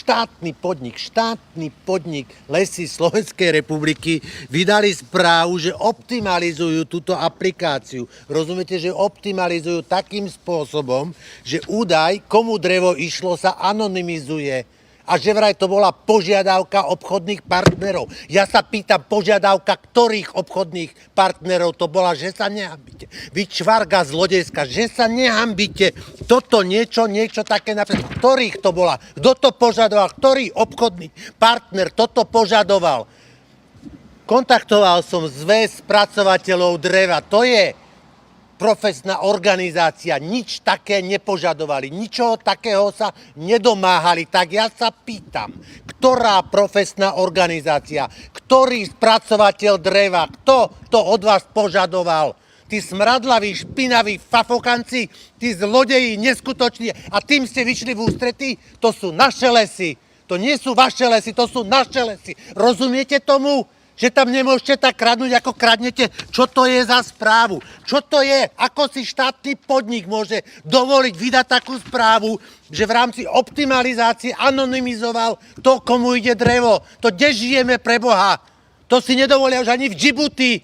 štátny podnik Lesy Slovenskej republiky vydali správu, že optimalizujú túto aplikáciu. Rozumiete, že optimalizujú takým spôsobom, že údaj, komu drevo išlo, sa anonymizuje. A že vraj to bola požiadavka obchodných partnerov. Ja sa pýtam, požiadavka ktorých obchodných partnerov to bola, že sa nehambíte. Vy čvarga zlodejska, že sa nehambíte. Toto niečo také napríklad. Ktorých to bola? Kto to požadoval? Ktorý obchodný partner toto požadoval? Kontaktoval som zväz spracovateľov dreva. To je profesná organizácia, nič také nepožadovali, ničoho takého sa nedomáhali. Tak ja sa pýtam, ktorá profesná organizácia, ktorý spracovateľ dreva, kto to od vás požadoval? Tí smradlaví, špinaví fafokanci, tí zlodeji neskutoční a tým ste vyšli v ústretí? To sú naše lesy, to nie sú vaše lesy, to sú naše lesy. Rozumiete tomu? Že tam nemôžete tak kradnúť, ako kradnete. Čo to je za správu? Čo to je? Ako si štátny podnik môže dovoliť vydať takú správu, že v rámci optimalizácie anonymizoval to, komu ide drevo? To kde žijeme pre Boha? To si nedovolia už ani v Džibuti.